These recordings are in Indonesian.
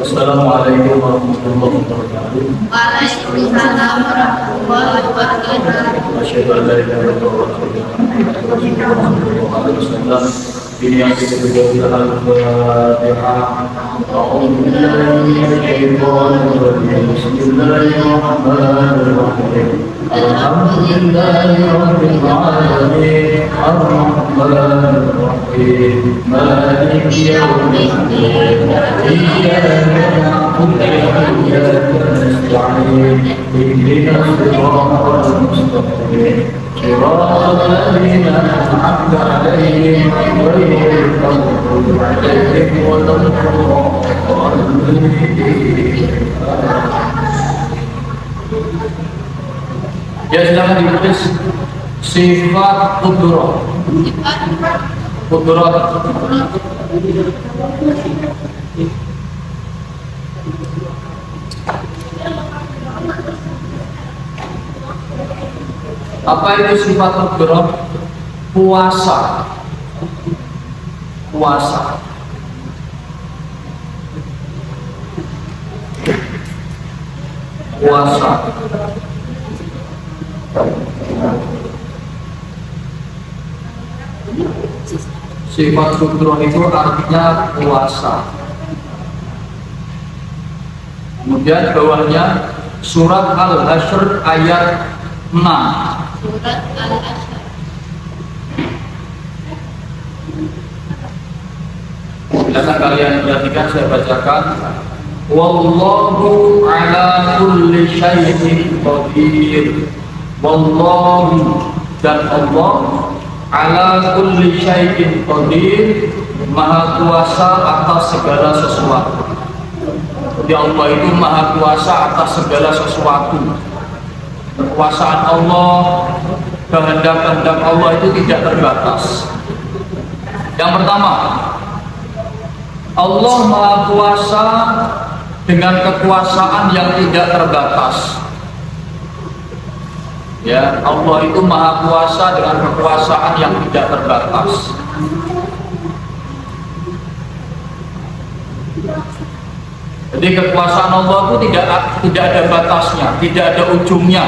Assalamualaikum warahmatullahi wabarakatuh. Waalaikumsalam warahmatullahi wabarakatuh. Asyhadu an la ilaha illallah wa asyhadu anna ini yang kita berikan Al-Fatihah. A'udzu billahi minasyaitonir rajim. Bismillahirrahmanirrahim. Alhamdulillahi rabbil alamin. Ar-Rahmanir Rahim. Maliki yaumiddin. Iyyaka na'budu wa iyyaka nasta'in. Ihdinas siratal mustaqim. صراط الذين أنعمت عليهم غير المغضوب عليهم ولا الضالين. Ya, silakan ditulis sifat qudrah. Qudrah. Apa itu sifat qudrah? Puasa. Puasa. Puasa. Sifat qudrah itu artinya puasa. Kemudian bawahnya surat Al-Hasyr ayat 6. Surat Al-Hasyr. Silakan kalian perhatikan, saya bacakan. Wallahu ala kulli syai'in qadir. Wallahu, dan Allah ala kulli syai'in qadir, maha kuasa atas segala sesuatu. Jadi Allah itu maha kuasa atas segala sesuatu. Kekuasaan Allah, kehendak-kehendak Allah itu tidak terbatas. Yang pertama, Allah maha kuasa dengan kekuasaan yang tidak terbatas. Ya, Allah itu maha kuasa dengan kekuasaan yang tidak terbatas. Jadi kekuasaan Allah itu tidak ada batasnya, tidak ada ujungnya.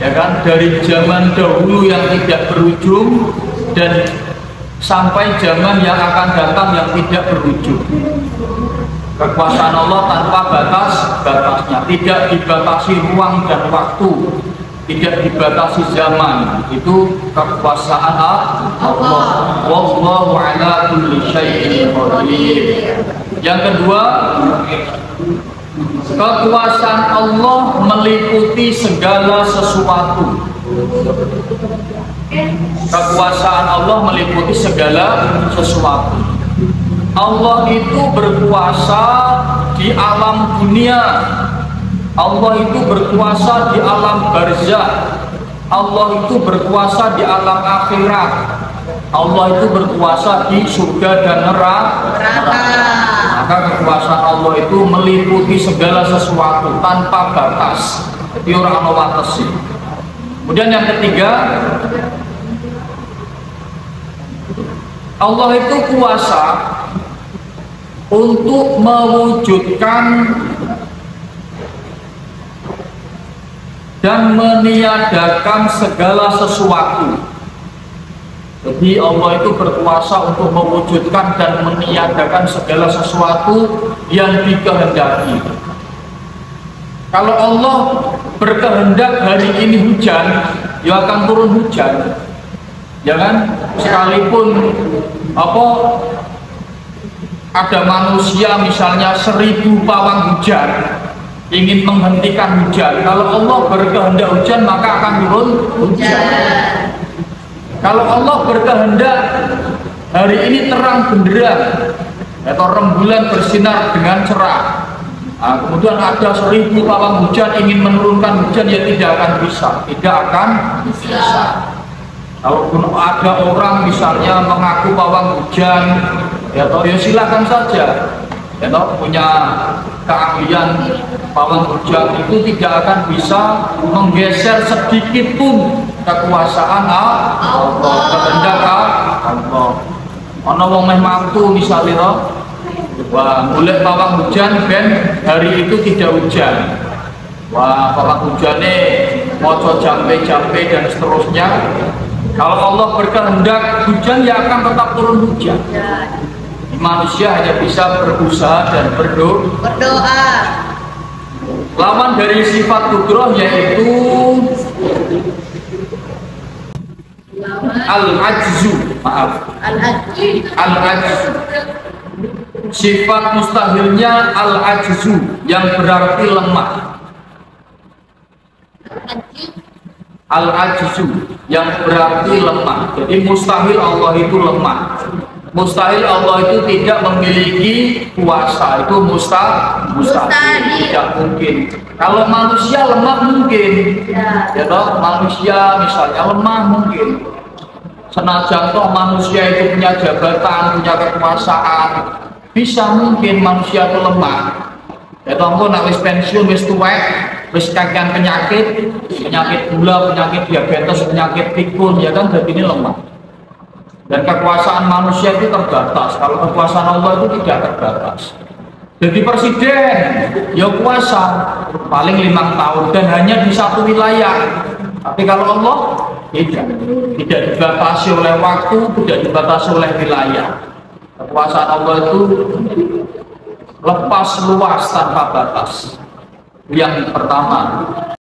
Ya kan, dari zaman dahulu yang tidak berujung dan sampai zaman yang akan datang yang tidak berujung. Kekuasaan Allah tanpa batasnya, tidak dibatasi ruang dan waktu, tidak dibatasi zaman. Itu kekuasaan Allah. Wallahu ala kulli syai'in qadir. Yang kedua, kekuasaan Allah meliputi segala sesuatu. Kekuasaan Allah meliputi segala sesuatu. Allah itu berkuasa di alam dunia. Allah itu berkuasa di alam barzah. Allah itu berkuasa di alam akhirat. Allah itu berkuasa di surga dan neraka. Maka kekuasaan Allah itu meliputi segala sesuatu tanpa batas. Jadi orang watasi. Kemudian yang ketiga, Allah itu kuasa untuk mewujudkan dan meniadakan segala sesuatu. Jadi Allah itu berkuasa untuk mewujudkan dan meniadakan segala sesuatu yang dikehendaki. Kalau Allah berkehendak hari ini hujan, ya akan turun hujan. Ya kan? Sekalipun ada manusia misalnya 1000 pawang hujan ingin menghentikan hujan, kalau Allah berkehendak hujan maka akan turun hujan. Kalau Allah berkehendak hari ini terang benderang atau rembulan bersinar dengan cerah, nah, kemudian ada 1000 pawang hujan ingin menurunkan hujan, ya tidak akan bisa. Kalaupun ada orang misalnya mengaku pawang hujan, ya silakan saja. Ya punya keahlian pawang hujan itu tidak akan bisa menggeser sedikit pun kekuasaan Allah, kehendak Allah. Ana wong meh mampu misalnya Wah, boleh pawang hujan ben hari itu tidak hujan. Wah, pawang hujannya moco jampe-jampe dan seterusnya. Kalau Allah berkehendak hujan, ya akan tetap turun hujan. Manusia hanya bisa berusaha dan berdoa. Lawan dari sifat kudroh yaitu al-ajzu, maaf, al-ajzu. Sifat mustahilnya al-ajzu yang berarti lemah. Al-ajzu yang berarti lemah. Jadi mustahil Allah itu lemah. Mustahil Allah itu tidak memiliki kuasa. Itu mustahil. Tidak mungkin. Kalau manusia lemah mungkin. Ya toh, manusia misalnya lemah mungkin. Senajan toh manusia itu punya jabatan, punya kekuasaan, bisa mungkin manusia itu lemah. Ya toh, nak wis pensiun, wis tuwek, wis kakean penyakit gula, penyakit diabetes, penyakit pikun, ya kan, jadi ini lemah. Dan kekuasaan manusia itu terbatas. Kalau kekuasaan Allah itu tidak terbatas. Jadi presiden, ya kuasa paling 5 tahun dan hanya di satu wilayah. Tapi kalau Allah tidak dibatasi oleh waktu, tidak dibatasi oleh wilayah. Kekuasaan Allah itu lepas luas tanpa batas. Yang pertama.